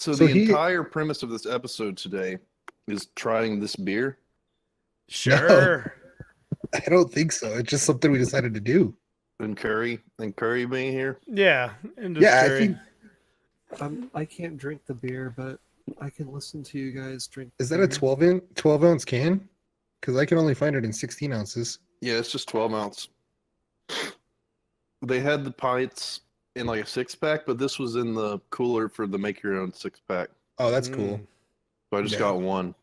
So So the he entire premise of this episode today is trying this beer. no, Sure. I don't think so. It's just something we decided to do. And Curry being here. Yeah, and just Yeah, I Curry. think I can't drink the beer, but I can listen to you guys drink the is that a beer. 12 ounce can? Because I can only find it in 16 ounces. Yeah, it's just 12 ounce. They had the pints in like a 6-pack, but this was in the cooler for the make your own 6-pack. Oh, that's cool. So I just Yeah. got one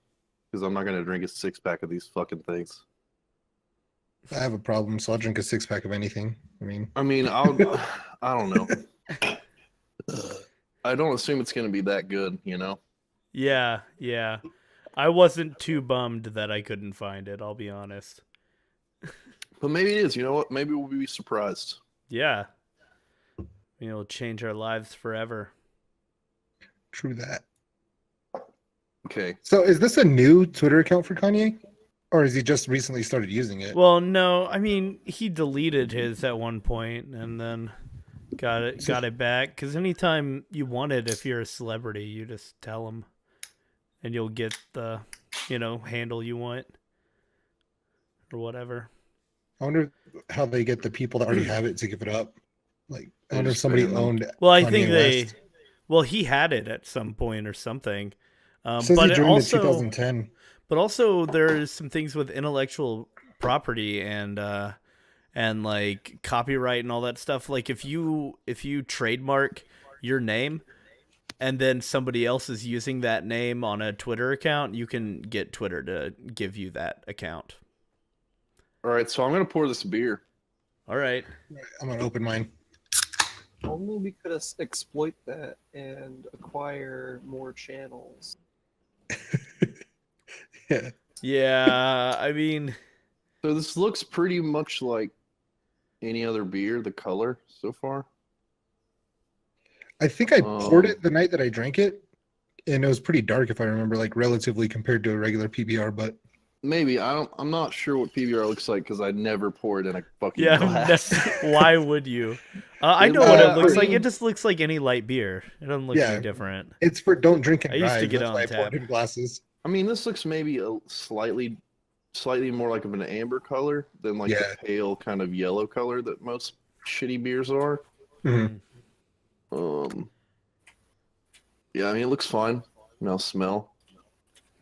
because I'm not gonna drink a 6-pack of these fucking things. I have a problem, so I'll drink a 6-pack of anything. I mean, I don't know. I don't assume it's gonna be that good, you know. Yeah, yeah. I wasn't too bummed that I couldn't find it, I'll be honest. But maybe it is. You know what? Maybe we'll be surprised. Yeah. It'll change our lives forever. True that. Okay. So is this a new Twitter account for Kanye? Or has he just recently started using it? Well, no, I mean, he deleted his at one point and then got it back. Because anytime you want it, if you're a celebrity, you just tell them, and you'll get the, handle you want or whatever. I wonder how they get the people that already have it to give it up. Like, I They wonder if just somebody ban them. owned. Well, I Kanye think West. well, he had it at some point or something. It says But he it joined also, in 2010. But also, there's some things with intellectual property and like copyright and all that stuff. Like if you trademark your name, and then somebody else is using that name on a Twitter account, you can get Twitter to give you that account. All right. So I'm gonna pour this beer. All right. I'm gonna open mine. Only we could exploit that and acquire more channels. Yeah. Yeah, I mean, So this looks pretty much like any other beer. The color so far. I think I poured it the night that I drank it, and it was pretty dark if I remember, like relatively compared to a regular PBR. But Maybe I'm not sure what PBR looks like because I never pour it in a fucking yeah. glass. Why would you? I know Yeah, what it I looks like. mean- It just looks like any light beer. It doesn't look Yeah. any different. it's for don't drink and I used to drive. get That's it why on I poured tap. it in glasses. I mean, this looks maybe a slightly more like of an amber color than like Yeah. the pale kind of yellow color that most shitty beers are. Mhm. Yeah, I mean, it looks fine. Now smell.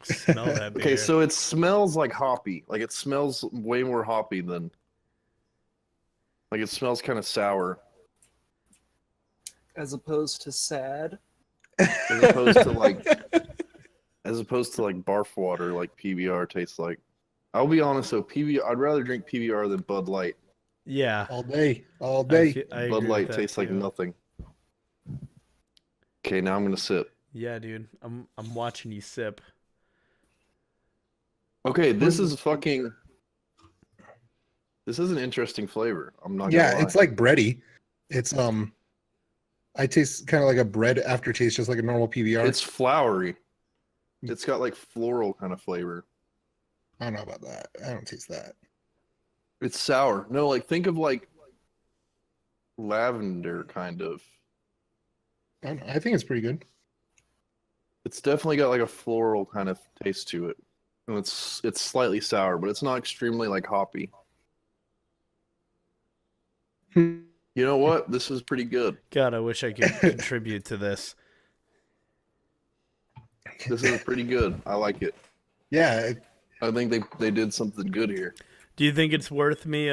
Smell that beer. Okay, so it smells like hoppy. Like it smells way more hoppy than. Like it smells kind of sour As opposed to sad. as opposed to like barf water like PBR tastes like. I'll be honest though, PBR. I'd rather drink PBR than Bud Light. yeah. all day, all I day. agree Bud with Light that tastes like too. nothing. Okay, now I'm gonna sip. Yeah, dude. I'm watching you sip. Okay, this is fucking. This is an interesting flavor. I'm not gonna Yeah, lie. it's like bready. It's I taste kind of like a bread aftertaste, just like a normal PBR. It's flowery. It's got like floral kind of flavor. I don't know about that. I don't taste that. It's sour. No, like think of like lavender kind of. I don't know. I think it's pretty good. It's definitely got like a floral kind of taste to it. And it's slightly sour, but it's not extremely like hoppy. Hmm. You know what? This is pretty good. God, I wish I could contribute to this. This is pretty good. I like it. Yeah, I think they did something good here. Do you think it's worth me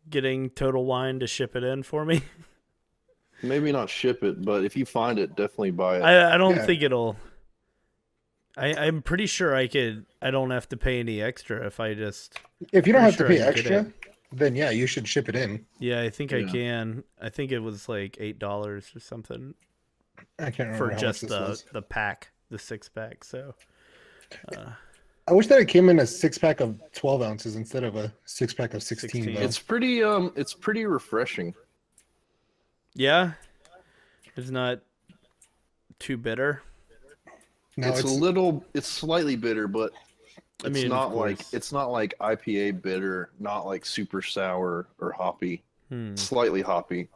getting Total Wine to ship it in for me? Maybe not ship it, but if you find it, definitely buy it. I don't Yeah. think it'll. I'm pretty sure I don't have to pay any extra if I just. if you don't have Pretty to sure pay I can get extra, then yeah, you should ship it in. Yeah, I think I Yeah. can. I think it was like $8 or something I can't remember for how much just this the was. the pack, the 6-pack. So. I wish that it came in a 6-pack of 12 ounces instead of a 6-pack of 16. 16. Though. It's pretty refreshing. Yeah, it's not too bitter. No, It's slightly bitter, but I it's mean, of not like course. it's not like IPA bitter, not like super sour or hoppy. Hmm. Slightly hoppy,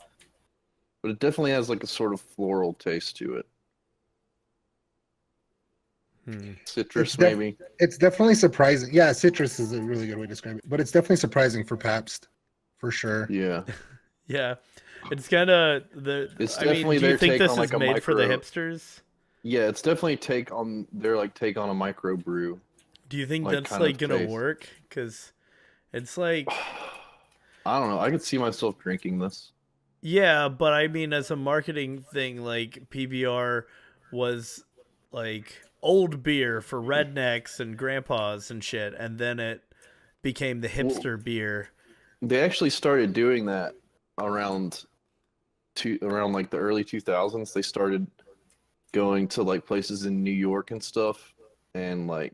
but it definitely has like a sort of floral taste to it. Citrus, It's def- maybe. It's definitely surprising. Yeah, citrus is a really good way to describe it, but it's definitely surprising for Pabst, for sure. Yeah. Yeah, it's kind of the. It's I mean, definitely do you their think take this on is like a made for the micro. hipsters? Yeah, it's definitely take on a micro brew, Do you think like that's kind like of gonna taste. work? Because it's like, I don't know. I could see myself drinking this. yeah, but I mean, as a marketing thing, like PBR was like old beer for rednecks and grandpas and shit, and then it became the Well, hipster beer. they actually started doing that around around like the early 2000s. They started going to like places in New York and stuff, and like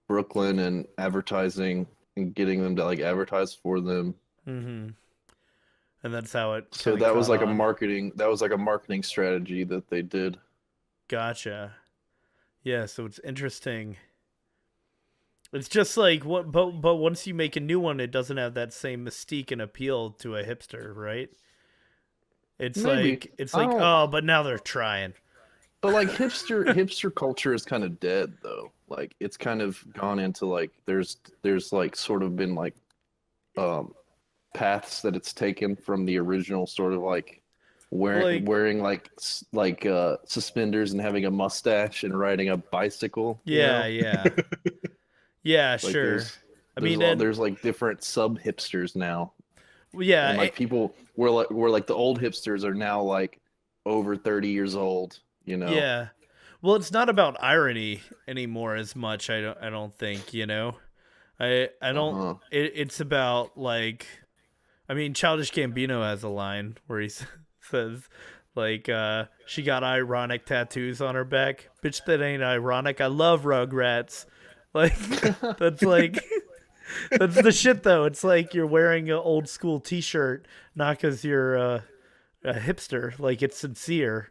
Brooklyn, and advertising and getting them to like advertise for them. Mm-hmm. And that's how it So kind of that was caught like a on. marketing strategy that they did. Gotcha. Yeah, so it's interesting. It's just like what, but once you make a new one, it doesn't have that same mystique and appeal to a hipster, right? Maybe. It's I like don't. oh, but now they're trying. But like hipster culture is kind of dead though. Like it's kind of gone into like there's like sort of been like um paths that it's taken from the original sort of like Like wearing like suspenders and having a mustache and riding a bicycle, you yeah, know? yeah, yeah, Like sure. I mean, and there's like different sub hipsters now. yeah, And like people where like the old hipsters are now like over 30 years old, you know. yeah. Well, it's not about irony anymore as much. I don't think you know. I don't. Uh-huh. It's about like. I mean, Childish Gambino has a line where he says, like, she got ironic tattoos on her back. Bitch, that ain't ironic. I love Rugrats. Like, that's like, that's the shit, though. It's like you're wearing an old school t shirt, not because you're a hipster. Like, it's sincere.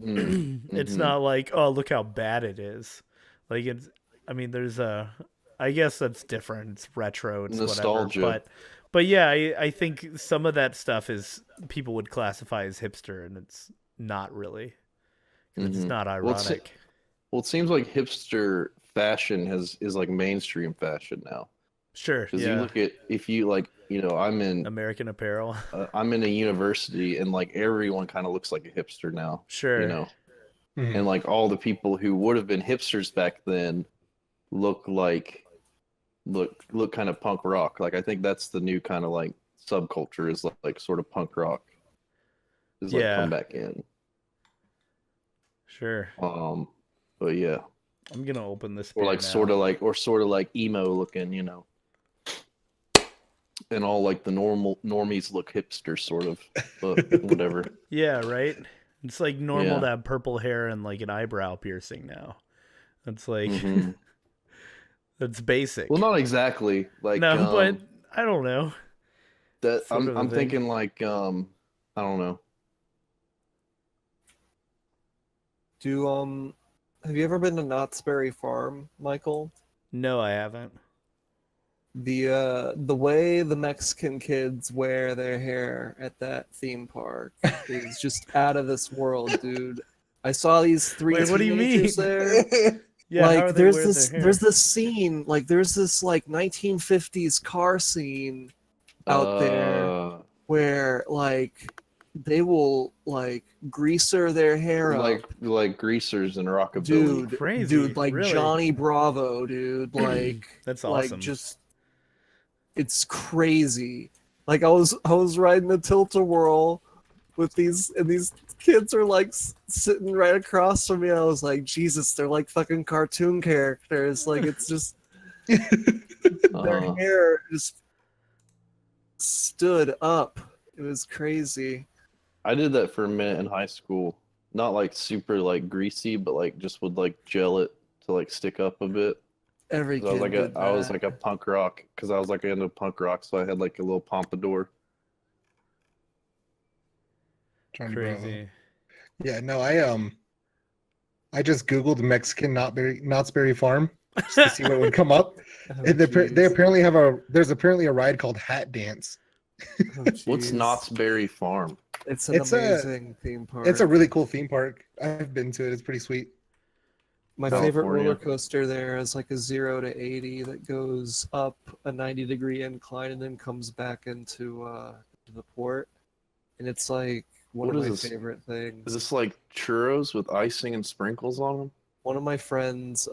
Mm. It's Hmm. not like, oh, look how bad it is. Like, it's, I mean, there's a, I guess that's different. It's retro, it's whatever. Nostalgia. But yeah, I think some of that stuff is people would classify as hipster, and it's not really. 'Cause it's Hmm. not Well, ironic. it seems like hipster fashion is like mainstream fashion now. Sure, Because you yeah. look at if you like, you know, American Apparel. I'm in a university and like everyone kind of looks like a hipster now, you Sure. know, Mhm. and like all the people who would have been hipsters back then look like look kind of punk rock. Like I think that's the new kind of like subculture is like sort of punk rock is like come Yeah, back in. sure. Um, but yeah, I'm gonna open this or beer like now. sort of like emo looking, you know, and all like the normies look hipster sort of, but whatever. Yeah, right. It's like normal Yeah. to have purple hair and like an eyebrow piercing now. That's like Hmm. that's Well, basic. not exactly. Like No, but I don't know. that Sort of a I'm thing. thinking like I don't know. Do have you ever been to Knott's Berry Farm, Michael? No, I haven't. The way the Mexican kids wear their hair at that theme park is just out of this world, dude. I saw these three Wait, what do you teenagers mean? there. Yeah, how Like are they wearing their hair? there's this scene, like there's this like 1950s car scene out there Uh, where like they will like greaser their hair up. like greasers and rockabilly. Dude, Crazy, dude, like really? Johnny Bravo, dude, That's like awesome. just it's crazy. Like I was riding the tilt-a-whirl with these kids are like sitting right across from me. I was like, Jesus, they're like fucking cartoon characters. Like it's just their Uh, hair just stood up. It was crazy. I did that for a minute in high school. Not like super like greasy, but like just would like gel it to like stick up a bit. Every 'Cause kid did I was that. like a punk rock because I was like into punk rock, so I had like a little pompadour. Johnny Bravo. Crazy. Yeah, no, I just Googled Mexican Knott's Berry Farm just to see what would come up. Oh, And they jeez. apparently there's apparently a ride called Hat Dance. Oh, What's jeez. Knott's Berry Farm? It's an It's a- amazing theme park. It's a really cool theme park. I've been to it. It's pretty sweet. My favorite California. roller coaster there is like a 0 to 80 that goes up a 90-degree incline and then comes back into the port. And it's like one What of is my this? favorite things. Is this like churros with icing and sprinkles on them? One of my friends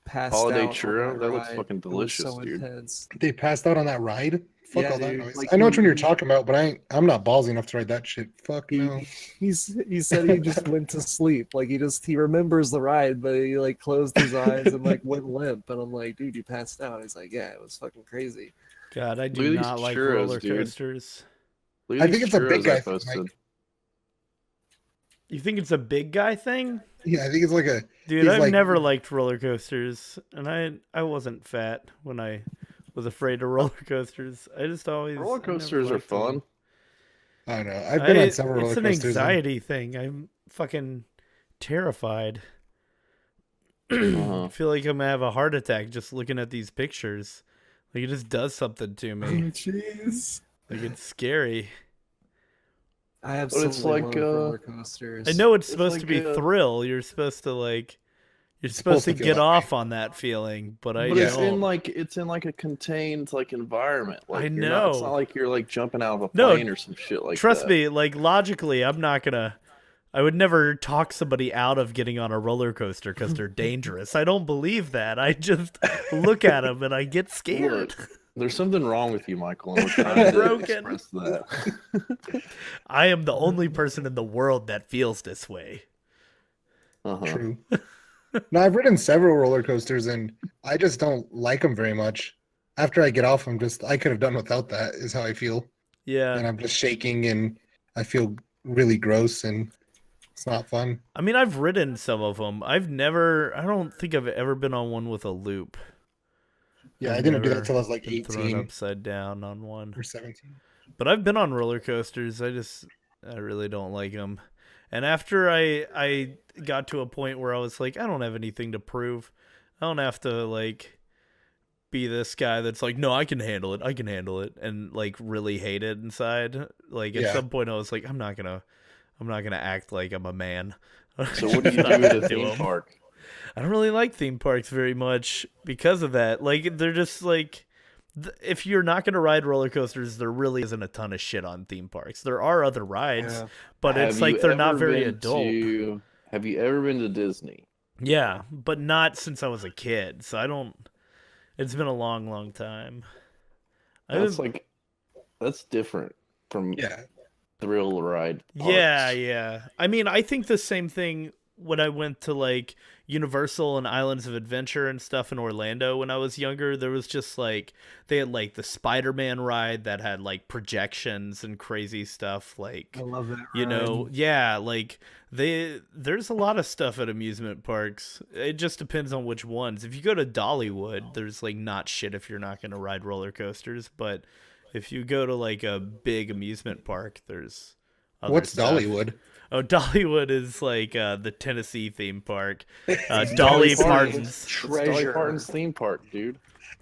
passed Holiday out on churro? that That looks ride. fucking It was delicious, so dude. intense. They passed out on that ride. Fuck Yeah, all that dude, noise. like I know which one you're he- talking about, but I'm not ballsy enough to ride that shit. Fuck no. He said he just went to sleep. Like he remembers the ride, but he like closed his eyes and like went limp. And I'm like, dude, you passed out. He's like, yeah, it was fucking crazy. God, I do Look at these not like churros, roller dude. coasters. Look at I these think it's a big churros I guy thing, posted. Mike. You think it's a big guy thing? Yeah, I think it's like a Dude, he's I've like- never liked roller coasters, and I wasn't fat when I was afraid of roller coasters. I just always Roller I never coasters are liked them. fun. I don't know. I've been on several roller It's an coasters. and- anxiety thing. I'm fucking terrified. Uh-huh. I feel like I'm gonna have a heart attack just looking at these pictures. Like it just does something to me. Jeez. Like it's scary. I it's absolutely like, love roller coasters. I know it's It's supposed like to be a- thrill. You're supposed to feel get that off on that feeling, but I But it's don't. in like a contained like environment. Like I you're not, it's know. not like you're like jumping out of a No, plane or some shit like Trust that. me, like logically, I would never talk somebody out of getting on a roller coaster because they're dangerous. I don't believe that. I just look at them and I get scared. Look, there's something wrong with you, Michael. And we're trying to broken. express that. I am the only person in the world that feels this way. Uh-huh. True. No, I've ridden several roller coasters and I just don't like them very much. After I get off, I could have done without that, is how I feel. Yeah. And I'm just shaking and I feel really gross and it's not fun. I mean, I've ridden some of them. I don't think I've ever been on one with a loop. Yeah, I've I didn't do never that till I was like been thrown 18 upside down on one. or 17. But I've been on roller coasters. I really don't like them. And after I got to a point where I was like, I don't have anything to prove. I don't have to like be this guy that's like, no, I can handle it, and like really hate it inside. Like at Yeah. some point, I was like, I'm not gonna act like I'm a man. So what do you do at a theme 'em. park? I don't really like theme parks very much because of that. Like they're just like, if you're not gonna ride roller coasters, there really isn't a ton of shit on theme parks. There are other rides, Yeah. but it's Have like you they're not ever very been adult. Have you ever been to Disney? Yeah, but not since I was a kid. So I don't. It's been a long, long time. That's different from Yeah. thrill ride parks. Yeah. I mean, I think the same thing when I went to like Universal and Islands of Adventure and stuff in Orlando when I was younger. There was just like they had like the Spider-Man ride that had like projections and crazy stuff. Like I love that. you know, ride. yeah, like there's a lot of stuff at amusement parks. It just depends on which ones. If you go to Dollywood, there's like not shit if you're not going to ride roller coasters, but if you go to like a big amusement park, there's other What's stuff. Dollywood? Oh, Dollywood is like the Tennessee theme park. Dolly Dolly Parton's. It's Dolly Treasure. Parton's theme park, dude.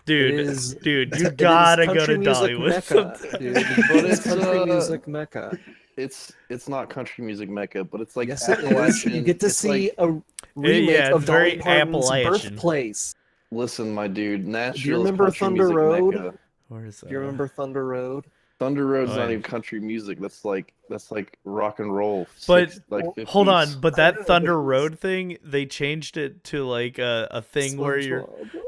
Dude, It is- dude, you It is gotta go country to music Dollywood. Mecca, dude. But It's it's, country music mecca. It's not country music mecca, but it's like Yes, it is. Appalachian. You get to It's see like, a remake yeah, of it's very Dolly Parton's Appalachian. birthplace. listen, my dude, Nashville. remember country Thunder music Road? Mecca. Where is that? Do you remember Thunder Road? Thunder Road's Oh, not yeah. even country music. That's like rock and roll. But like hold 50s. on, but that Thunder Road thing, they changed it to like a thing where you're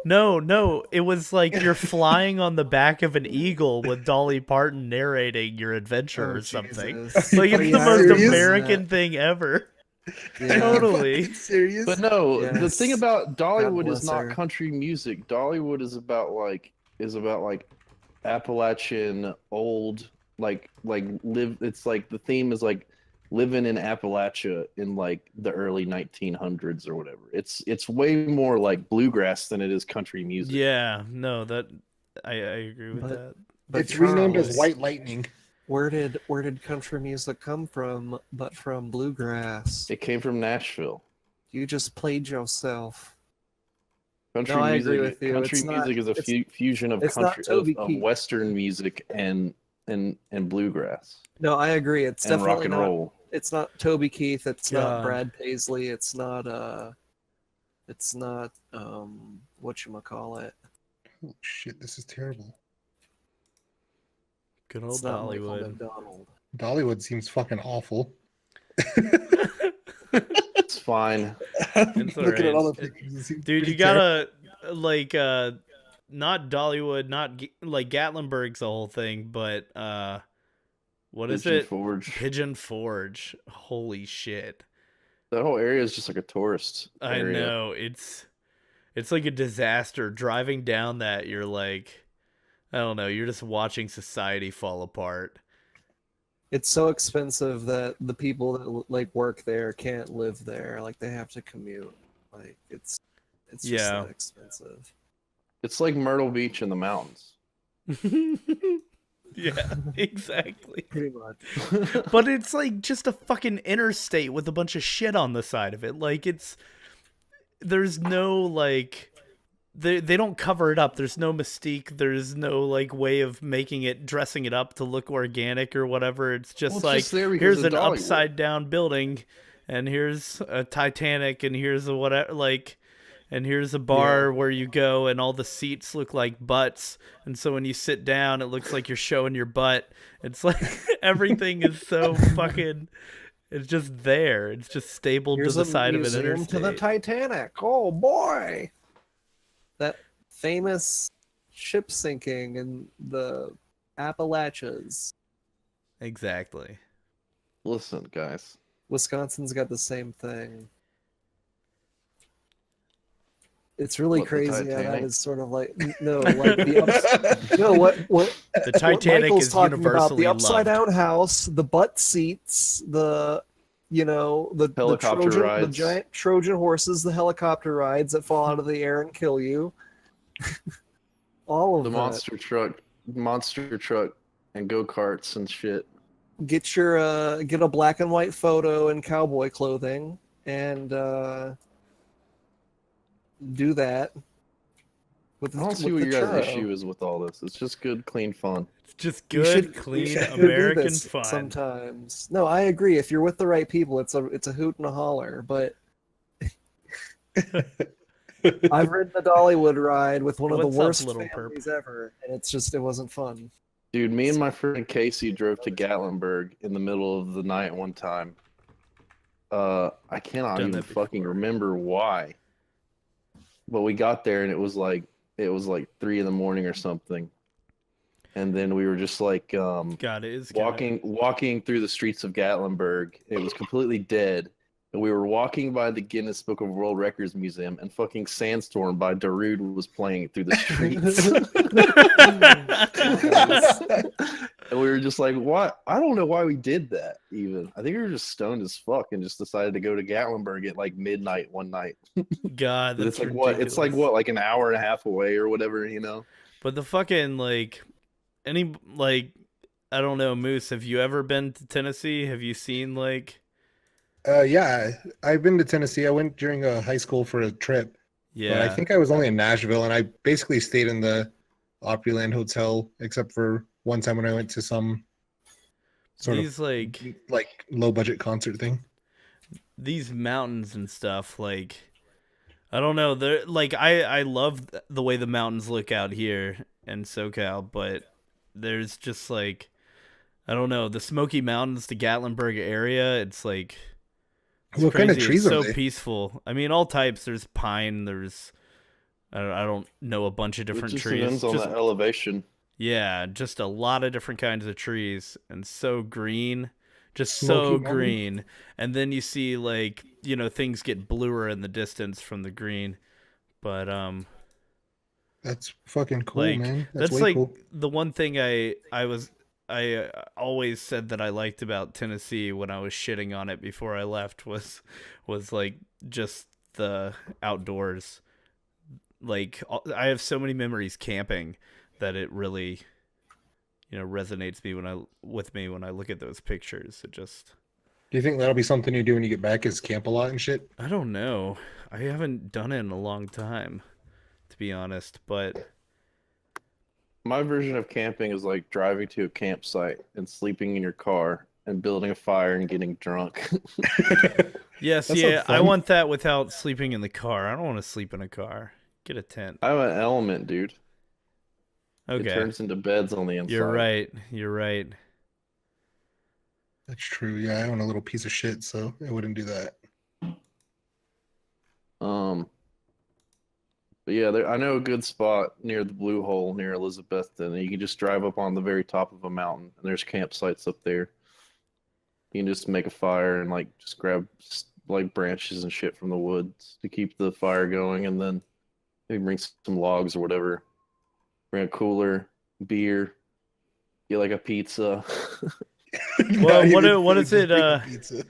SpongeBob. no, it was like you're flying on the back of an eagle with Dolly Parton narrating your adventure Oh, or something. Jesus. Like Are it's you the most serious? American thing ever. Yeah. Totally. Serious? But no, the Yes. thing about Dollywood is bless not her. country music. Dollywood is about like Appalachian old live. It's like the theme is like living in Appalachia in like the early 1900s or whatever. It's way more like bluegrass than it is country music. Yeah, no, that I agree with But- that. But It's renamed as Charles, White Lightning. Where did country music come from? But from bluegrass. It came from Nashville. You just played yourself. Country No, I music. agree with you. Country It's not- music is a fusion of it's not country Toby of Keith. Western music and bluegrass No, I agree. It's and definitely rock and not. roll. It's not Toby Keith. It's God. not Brad Paisley. It's not It's not whatchamacallit. Oh shit, this is terrible. Good It's old not Michael Dollywood. McDonald. Dollywood seems fucking awful. It's fine. It's Looking at alright. all the pictures, it seems Dude, pretty you gotta like not Dollywood, not like Gatlinburg's the whole thing, but what is Pigeon it? Forge. Pigeon Forge. Holy shit. That whole area is just like a tourist I area. know. It's like a disaster. Driving down that, you're like, I don't know, you're just watching society fall apart. It's so expensive that the people that like work there can't live there. Like they have to commute. Like it's just Yeah. that expensive. It's like Myrtle Beach in the mountains. Yeah, exactly. Pretty much. But it's like just a fucking interstate with a bunch of shit on the side of it. Like there's no like they don't cover it up. There's no mystique. There's no like way of dressing it up to look organic or whatever. It's just Well, it's like just there because here's of an Dollywood. upside down building, and here's a Titanic, and here's a whatever like. And here's a bar where you go and all the seats look like butts. And so when you sit down, it looks like you're showing your butt. It's like everything is so fucking, it's just there. It's just stapled Here's to the a side of an museum interstate. to the Titanic. Oh boy. That famous ship sinking in the Appalachians. Exactly. Listen, guys. Wisconsin's got the same thing. It's really What, the crazy how that Titanic? is sort of like no, like the no what The Titanic Michael's is talking about, universally the upside loved. down house, the butt seats, the the Helicopter Trojan, the rides. giant Trojan horses, the helicopter rides that fall out of the air and kill you. All of The that. monster truck and go-karts and shit. Get a black and white photo in cowboy clothing and do that. I don't see what your guys' issue is with all this. It's just good, clean fun. It's just We good, we clean should do American this fun. sometimes. No, I agree. If you're with the right people, it's a hoot and a holler. But I've ridden the Dollywood ride with one of the What's up, worst little perp? families ever, and it wasn't fun. Dude, me and my friend Casey drove to Gatlinburg in the middle of the night one time. I cannot Done even that before. fucking remember why. But we got there and it was like 3 in the morning or something. And then we were just like God, it is kinda- walking through the streets of Gatlinburg. It was completely dead. And we were walking by the Guinness Book of World Records Museum, and fucking Sandstorm by Darude was playing through the streets. And we were just like, what? I don't know why we did that even. I think we were just stoned as fuck and just decided to go to Gatlinburg at like midnight one night. God, that's It's like what? It's like ridiculous. what? Like an hour and a half away or whatever, you know? But the fucking like I don't know, Moose, have you ever been to Tennessee? Have you seen like Yeah, I've been to Tennessee. I went during high school for a trip. yeah. But I think I was only in Nashville, and I basically stayed in the Opryland Hotel, except for one time when I went to some sort these of like low budget concert thing. these mountains and stuff, like I don't know, they're like I love the way the mountains look out here in SoCal, but there's just like I don't know, the Smoky Mountains to Gatlinburg area, it's like it's What kind of crazy. trees It's are so they? peaceful. I mean, all types. There's pine. There's I don't know, a bunch of It different just trees. depends on Just- the elevation. yeah, just a lot of different kinds of trees, and so green, just Smoky so Mountain? green. And then you see like things get bluer in the distance from the green, but That's fucking cool, like man. That's way like cool. the one thing I always said that I liked about Tennessee when I was shitting on it before I left was like just the outdoors. Like I have so many memories camping that it really resonates with me when I look at those pictures. It just Do you think that'll be something you do when you get back? Is camp a lot and shit? I don't know. I haven't done it in a long time, to be honest, but My version of camping is like driving to a campsite and sleeping in your car and building a fire and getting drunk. Yes, That yeah. sounds I fun. want that without sleeping in the car. I don't want to sleep in a car. Get a tent. I have an element, dude. It Okay. turns into beds on the You're inside. right. You're right. That's true. Yeah, I own a little piece of shit, so I wouldn't do that. But yeah, I know a good spot near the Blue Hole near Elizabethton, and you can just drive up on the very top of a mountain, and there's campsites up there. You can just make a fire and like just grab like branches and shit from the woods to keep the fire going, and then maybe bring some logs or whatever. Bring a cooler, beer, get like a pizza, Well, Not what even what food, is just it, bring a pizza.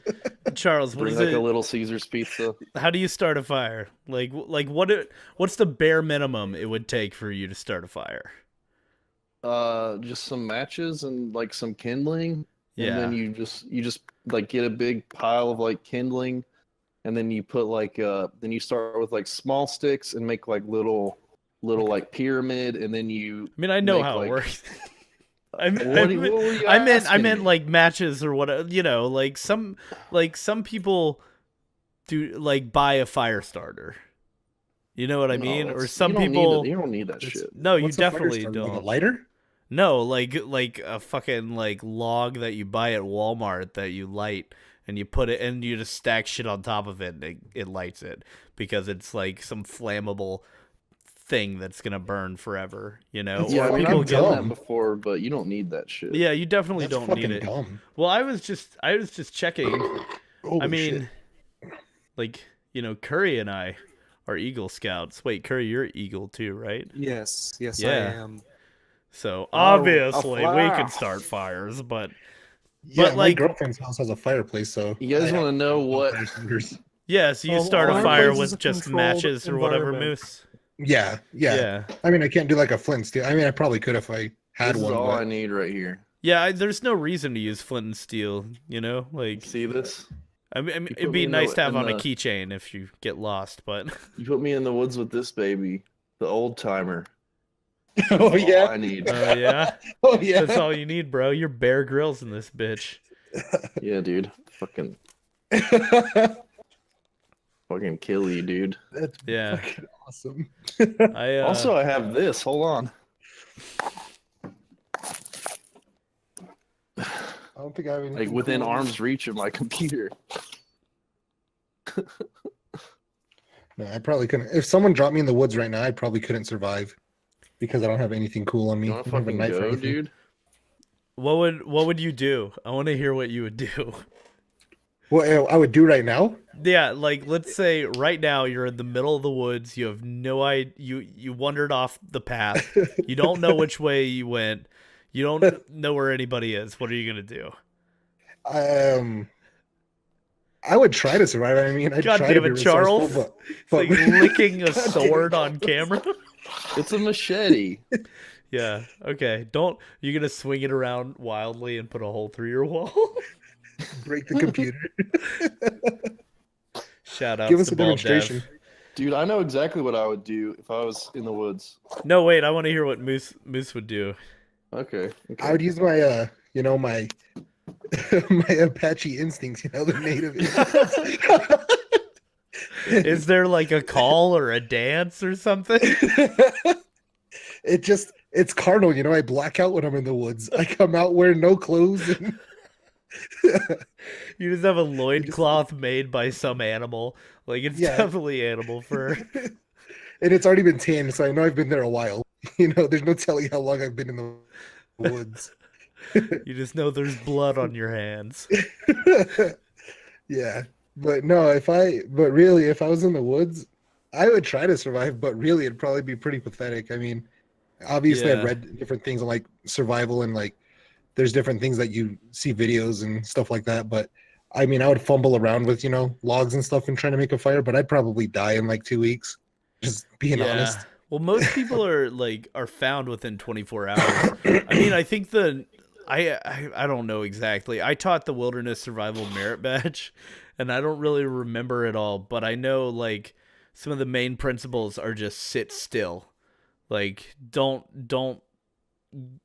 Charles? What bring is like a it? little Caesar's pizza. How do you start a fire? Like what's the bare minimum it would take for you to start a fire? Just some matches and like some kindling, and then Yeah. you just like get a big pile of like kindling, and then you put like then you start with like small sticks and make like little like pyramid, and then you I mean, I know make how it like works. I mean, what were you I asking meant me? like matches or what, like some people do like buy a fire starter. You know what I No, mean? Or that's you some don't need it. people You don't need that It's, shit. no, you what's a fire definitely starter? Like a don't. lighter? No, like a fucking like log that you buy at Walmart that you light and you put it and you just stack shit on top of it and it lights it because it's like some flammable thing that's gonna burn forever, That's Yeah, Or I mean people I've get done that dumb. before, but you don't need that shit. yeah, you definitely That's don't need fucking it. dumb. Well, I was just checking. I Holy mean, shit. like, Curry and I are Eagle Scouts. Wait, Curry, you're Eagle too, right? Yes, yes, I Yeah. am. So A obviously we fire. can start fires, but Yeah, my like girlfriend's house has a fireplace, so You guys I have want to know no what? fire starters. yeah, so you start a Our fire place is a with just controlled matches or whatever, environment. Moose. Yeah, yeah. Yeah. I mean, I can't do like a flint steel. I mean, I probably could if I had This is one, all I but need right here. Yeah, there's no reason to use flint and steel, like See this? I mean, You it'd put be me in nice the to have in on a the keychain if you get lost, but you put me in the woods with this baby, the old timer. oh All yeah, I need. yeah. oh yeah. That's all you need, bro. You're Bear Grylls in this bitch. Yeah, dude. Fucking kill you, dude. That's Yeah. fucking awesome. I Also, I have this. Hold on. I don't think I have anything Like within cool. arm's reach of my computer. No, I probably couldn't. If someone dropped me in the woods right now, I probably couldn't survive because I don't have anything cool on me. You I want to don't have a fucking knife or go, anything. dude? what would you do? I want to hear what you would do. What I would do right now? Yeah, like let's say right now you're in the middle of the woods. You have no idea. You wandered off the path. You don't know which way you went. You don't know where anybody is. What are you gonna do? I would try to survive. I mean, I'd God try to damn be it, resourceful, Charles! but It's like licking a God damn it, sword on Charles. camera. It's a machete. Yeah. Okay. Don't. You're gonna swing it around wildly and put a hole through your wall. Break the computer. Shout out Give us to a Ball demonstration. Dev. Dude, I know exactly what I would do if I was in the woods. No, wait. I want to hear what Moose would do. Okay. I would use my my my Apache instincts, the native instincts. Is there like a call or a dance or something? It's carnal, I black out when I'm in the woods. I come out wearing no clothes and You just have a loincloth made by some animal. Like it's Yeah. definitely animal fur. and it's already been tanned, so I know I've been there a while. There's no telling how long I've been in the woods. You just know there's blood on your hands. Yeah. But no, but really if I was in the woods, I would try to survive, but really it'd probably be pretty pathetic. I mean, obviously Yeah. I've read different things on like survival and like there's different things that you see videos and stuff like that, but I mean, I would fumble around with, logs and stuff and trying to make a fire, but I'd probably die in like 2 weeks. Just being honest. Well, most people are found within 24 hours. I mean, I think I don't know exactly. I taught the Wilderness Survival Merit Badge, and I don't really remember it all, but I know like some of the main principles are just sit still. Like don't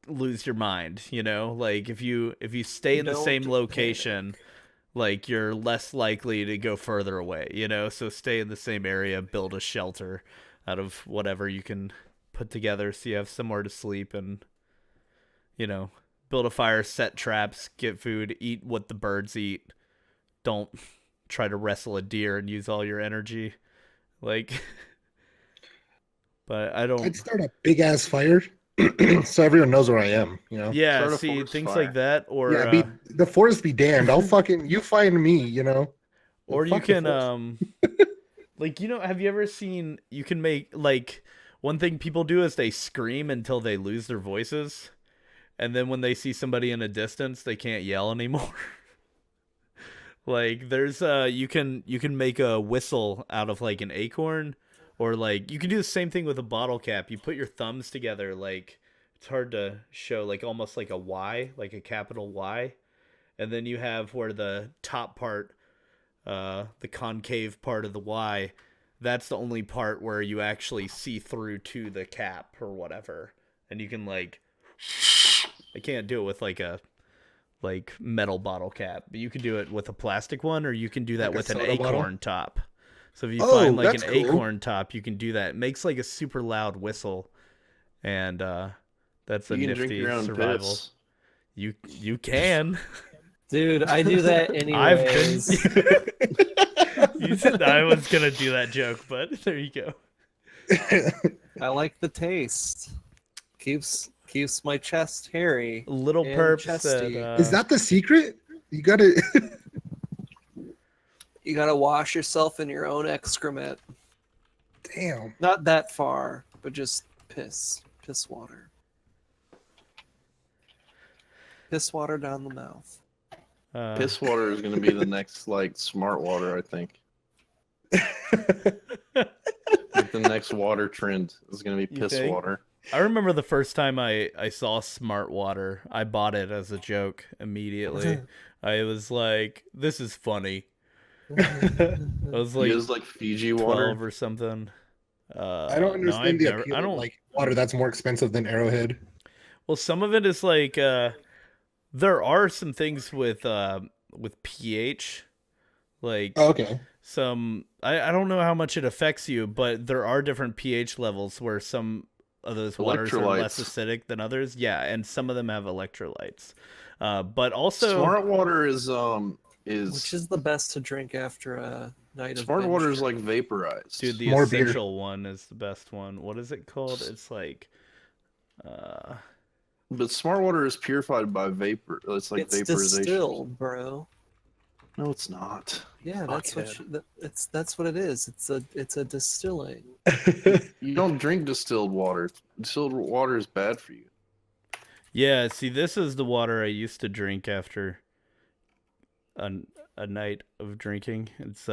lose your mind, Like if you stay in the Don't same panic. location like you're less likely to go further away, you know? So stay in the same area, build a shelter out of whatever you can put together so you have somewhere to sleep and, you know, build a fire, set traps, get food, eat what the birds eat. Don't try to wrestle a deer and use all your energy. Like, but I don't. I'd start a big ass fire so everyone knows where I am, you know? Yeah, Start a see, forest things fire. like that, or Yeah, the forest be damned. I'll fucking, you find me, you know? or you Fuck the can forest. like, you know, have you ever seen, you can make, like, one thing people do is they scream until they lose their voices, and then when they see somebody in a distance they can't yell anymore. Like, there's you can make a whistle out of like an acorn, or like you can do the same thing with a bottle cap. You put your thumbs together, like, it's hard to show, like almost like a Y, like a capital Y, and then you have where the top part, the concave part of the Y, that's the only part where you actually see through to the cap or whatever, and you can like, I can't do it with like a metal bottle cap, but you can do it with a plastic one, or you can do that Like a with an soda bottle? acorn top. So if you Oh, find like an that's cool. acorn top, you can do that. It makes like a super loud whistle, and that's a You can drink nifty your own survival. piss. You can. Dude, I do that I've anyways. been. You said I was gonna do that joke, but there you go. I like the taste. Keeps my chest hairy. Little And perps chesty. that, Is that the secret? You gotta. You gotta wash yourself in your own excrement. Damn. Not that far, but just piss water. Piss water down the mouth. Piss water is going to be the next like smart water, I think. Like, the next water trend is going to be You piss think? water. I remember the first time I saw smart water, I bought it as a joke immediately. I was like, this is funny. I was like Use like Fiji 12 water. or something. I don't understand the appeal I of don't. like water that's more expensive than Arrowhead. Well, some of it is like there are some things with pH, like Oh, okay. some. I don't know how much it affects you, but there are different pH levels where some of those waters are less Electrolytes. acidic than others. Yeah, and some of them have electrolytes. But also, Smart water is Which is the best to drink after a night of smart binge water is like drinking? vaporized. dude, the More beer. essential one is the best one. What is it called? It's like, But smart water is purified by vapor. It's like It's vaporization. distilled, bro. No, it's not. Yeah, that's Fuckhead. that's what it is. It's a distilling. You don't drink distilled water. Distilled water is bad for you. yeah. See, this is the water I used to drink after a night of drinking. It's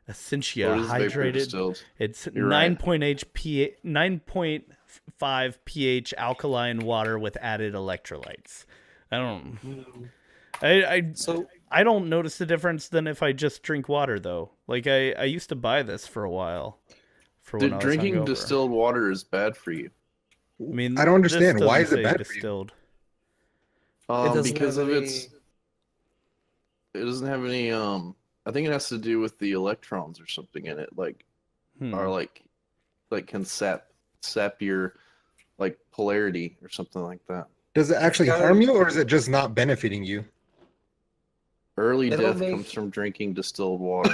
Essentia What is vapor hydrated. distilled? It's You're right. 9.5 pH alkaline water with added electrolytes. I don't. So I don't notice the difference than if I just drink water though. Like I used to buy this for a while. For when I was Drinking hungover. distilled water is bad for you. I mean, I don't this understand. Why doesn't is it say bad for you? distilled. doesn't Because have of any- its, it doesn't have any. I think it has to do with the electrons or something in it, like, or like can sap your like polarity or something like that. Does it actually Gotta- harm you, or is it just not benefiting you? Early It'll death make- comes from drinking distilled water.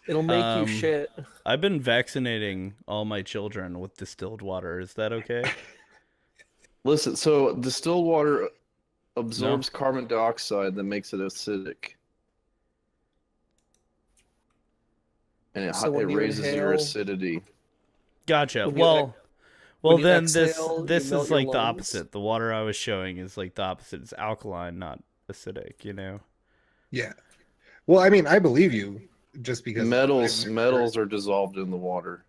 it'll make you Um, shit. I've been vaccinating all my children with distilled water. Is that okay? Listen, so distilled water absorbs carbon dioxide that makes it acidic, and it, So when it you raises your inhale- acidity. Gotcha. When you Well, when you then exhale, this you melt is your like the lungs? opposite. The water I was showing is like the opposite. It's alkaline, not acidic. You know. Yeah. Well, I mean, I believe you just because Metals are dissolved in the water.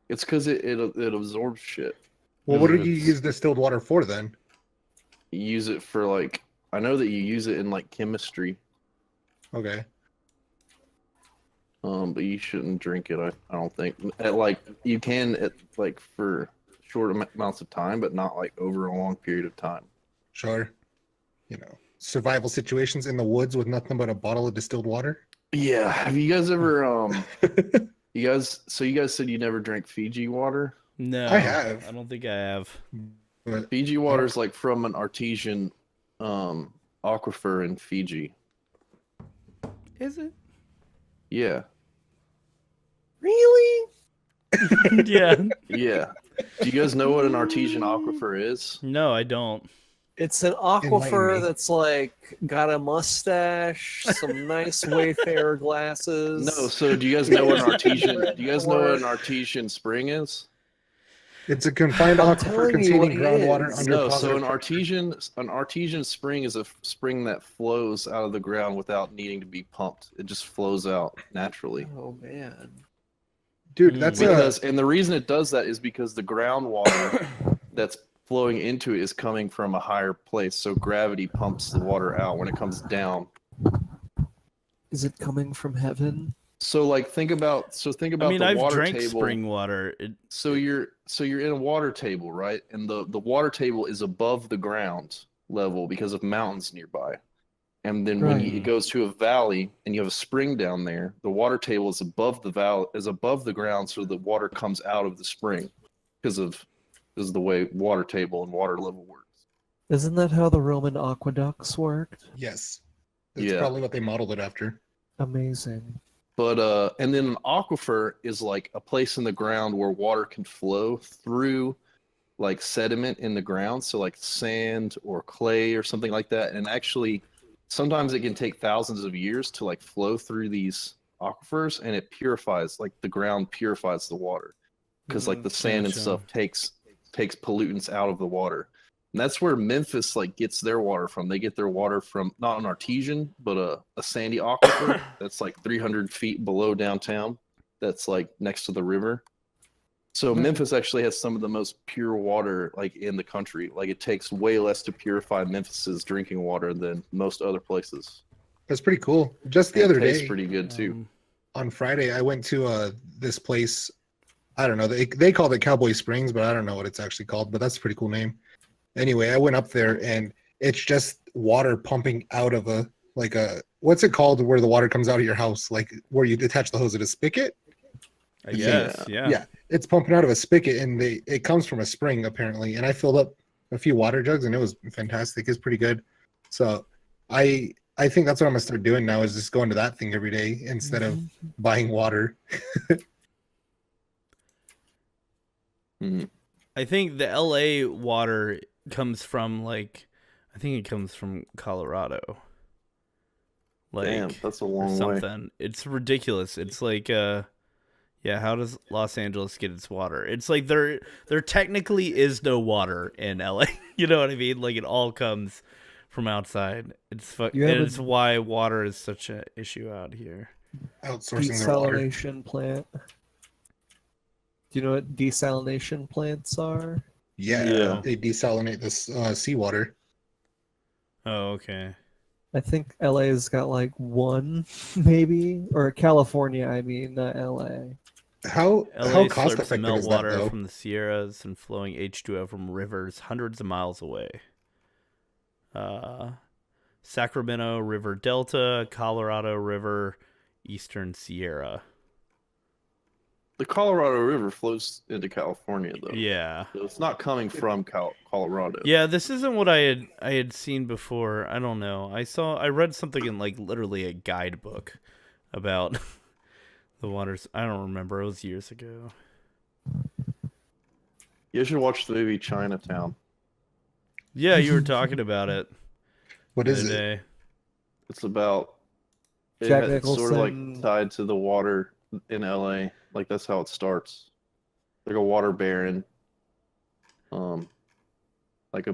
It's because it absorbs shit. Well, what do you It's- use distilled water for then? You use it for like, I know that you use it in like chemistry, Okay. but you shouldn't drink it. I don't think. Like you can like for short amounts of time, but not like over a long period of time. Sure. Survival situations in the woods with nothing but a bottle of distilled water. Yeah. Have you guys ever you guys said you never drank Fiji water? No, I have. I don't think I have. But Fiji water is like from an artesian aquifer in Fiji. Is it? Yeah. Really? Yeah. Yeah. Do you guys know what an artesian aquifer is? No, I don't. It's an Enlighten aquifer me. that's like got a mustache, some nice Wayfarer glasses. No, so do you guys know what an artesian spring is? it's a confined I'm aquifer telling you what containing he groundwater is. under No, so positive an artesian spring is a spring that flows out of the ground without needing to be pumped. It just flows out naturally. Oh man. Dude, that's And the reason it does that is because the groundwater that's flowing into it is coming from a higher place, so gravity pumps the water out when it comes down. Is it coming from heaven? So like think about I mean, the I've water drank table. spring water. So you're in a water table, right? And the water table is above the ground level because of mountains nearby. And then when Right. it goes to a valley and you have a spring down there, the water table is above the ground, so the water comes out of the spring because of the way water table and water level works. Isn't that how the Roman aqueducts worked? yes. That's Yeah. probably what they modeled it after. Amazing. But and then an aquifer is like a place in the ground where water can flow through like sediment in the ground, so like sand or clay or something like that. And actually sometimes it can take thousands of years to like flow through these aquifers, and it purifies, like the ground purifies the water because like the sand and Gotcha. stuff takes pollutants out of the water. And that's where Memphis like gets their water from. They get their water from not an artesian, but a sandy aquifer that's like 300 feet below downtown. That's like next to the river. So Memphis actually has some of the most pure water like in the country. Like it takes way less to purify Memphis's drinking water than most other places. That's pretty cool. Just the And other it tastes day, pretty good too. on Friday, I went to this place. I don't know. They called it Cowboy Springs, but I don't know what it's actually called. But that's a pretty cool name. Anyway, I went up there, and it's just water pumping out of what's it called where the water comes out of your house, like where you attach the hose at a spigot? I guess. Yeah. Yeah, it's pumping out of a spigot, and it comes from a spring apparently. And I filled up a few water jugs, and it was fantastic. It's pretty good. So I think that's what I'm gonna start doing now, is just going to that thing every day instead of buying water. Mhm. I think the LA water comes from I think it comes from Colorado. Damn, that's a or long way. something. It's ridiculous. It's like yeah, how does Los Angeles get its water? It's like there technically is no water in LA. You know what I mean? Like it all comes from outside. It's why water is such an issue out here. Outsourcing their water. Desalination plant. Do you know what desalination plants are? Yeah, No. they desalinate this seawater. Oh, okay. I think LA's got like one, maybe, or California. I mean, not LA. How LA cost slurps effective is that meltwater though? from the Sierras and flowing H2O from rivers hundreds of miles away. Sacramento River Delta, Colorado River, Eastern Sierra. The Colorado River flows into California though. Yeah. So it's not coming from Colorado. Yeah, this isn't what I had seen before. I don't know. I read something in like literally a guidebook about the waters. I don't remember. It was years ago. You should watch the movie Chinatown. Yeah, you were talking about it. What the is other it? day. It's about Jack it's sort of Nicholson. like tied to the water in LA. Like that's how it starts. Like a water baron. Like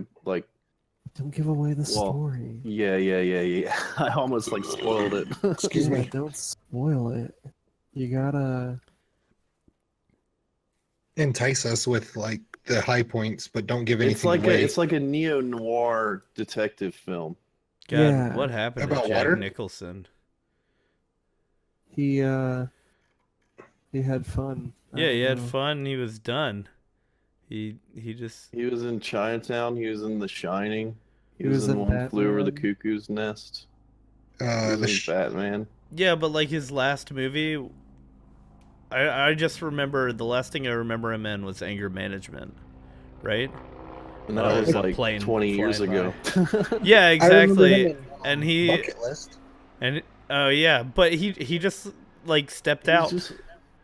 Don't give away the Well, story. yeah. I almost like spoiled it. Excuse Yeah, me. don't spoil it. You gotta. Entice us with like the high points, but don't give anything It's like away. a neo-noir detective film. God, Yeah. what happened About to Jack water? Nicholson? He had fun. I Yeah, don't he had know. fun. He was done. He just He was in Chinatown. He was in The Shining. He was in One Flew Over the Batman. Cuckoo's Nest. He was The in Batman. Yeah, but like his last movie, I just remember the last thing I remember him in was Anger Management, right? And that was a like plane 20 years flying ago. Yeah, I remember him exactly. in, And he Bucket List. and oh yeah, but he just like stepped He's out. just,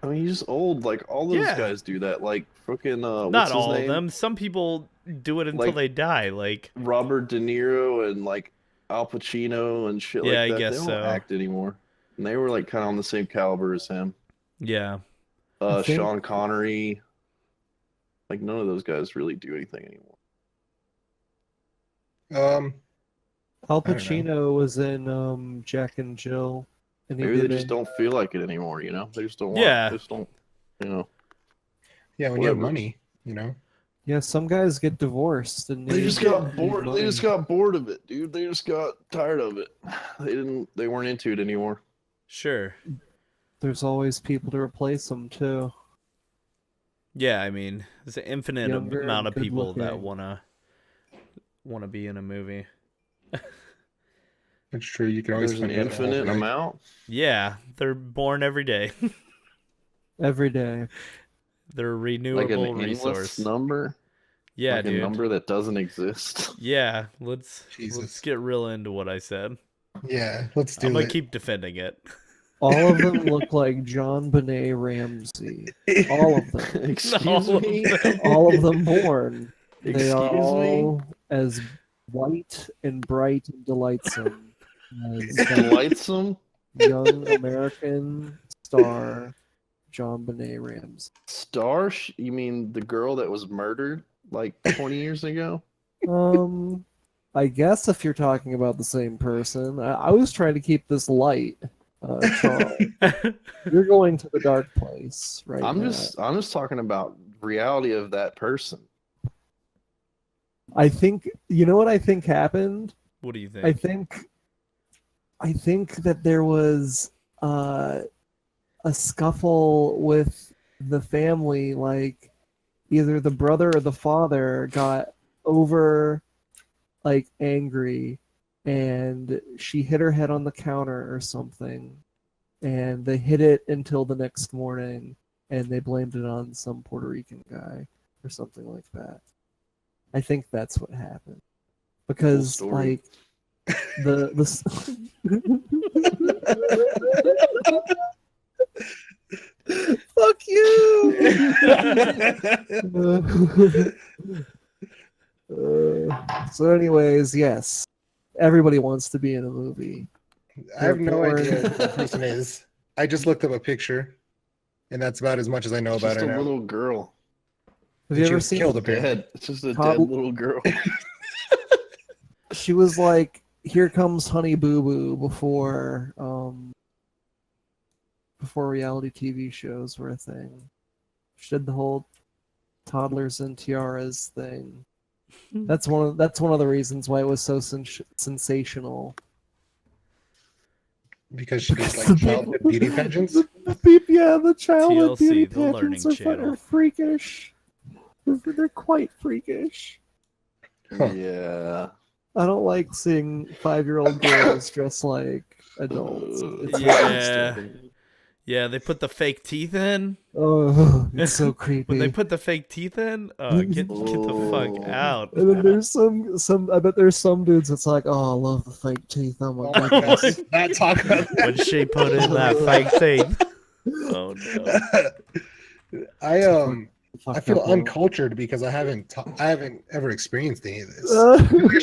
I mean, he's just old. Like all those Yeah. guys do that. Like freaking Not what's his all name? of them. Some people do it until Like- they die. Like Robert De Niro and like Al Pacino and shit Yeah, I like that. guess They don't so. act anymore. And they were like kind of on the same caliber as him. yeah. I think- Sean Connery. Like none of those guys really do anything anymore. Al I don't know. Pacino was in Jack and Jill, and he Maybe they did just don't feel like it anymore, you know? They just don't want Yeah. They just don't, you know. Yeah, when you have Whatever. money, you know. Yeah, some guys get divorced and They just got bored. money. They just got bored of it, dude. They just got tired of it. They weren't into it anymore. Sure. There's always people to replace them too. Yeah, I mean, there's an infinite Younger amount and of people that good-looking. wanna be in a movie. It's true. You can always There's an find out infinite overnight. amount. Yeah, they're born every day. Every day. They're a Like renewable an endless resource. number. Yeah, Like dude. a number that doesn't exist. Yeah, let's Jesus. get real into what I said. Yeah, let's do I'm gonna it. keep defending it. All of them look like John Benet Ramsey. All of them. Excuse All of me. them. All of them born. They are Excuse me? all as white and bright and delightsome as that Delightsome. young American star John Benet Ramsey. Star? You mean the girl that was murdered like 20 years ago? I guess if you're talking about the same person, I was trying to keep this light. Charles, you're going to the dark place, right? I'm now. just talking about reality of that person. I think you know what I think happened. What do you think? I think that there was a scuffle with the family, like either the brother or the father got over like angry and she hit her head on the counter or something, and they hid it until the next morning and they blamed it on some Puerto Rican guy or something like that. I think that's what happened. Because story. like the fuck you. So anyways, yes. Everybody wants to be in a movie. I have no Born- idea who the person is. I just looked up a picture, and that's about as much as I know It's about just her a now. little girl. Have She you ever was seen killed apparently. Dead. It's just a Todd- dead little girl. She was like, "Here comes Honey Boo Boo" before reality TV shows were a thing. She did the whole toddlers and tiaras thing. That's one of the reasons why it was so sensational. Because she does The like childhood beauty pageants. The childhood TLC, beauty the Learning pageants are Channel. freakish. They're quite freakish. Huh. Yeah. I don't like seeing 5-year-old girls dressed like adults. It's very Yeah. disturbing. Yeah, they put the fake teeth in. Oh, it's so creepy. When they put the fake teeth in, get the fuck out. And then there's some. I bet there's some dudes that's like, oh, I love the fake teeth. Oh my Oh my goodness. God, not talk about When she put in that fake teeth. Oh no. that. I Fucked feel up one. uncultured because I haven't ever experienced any of this.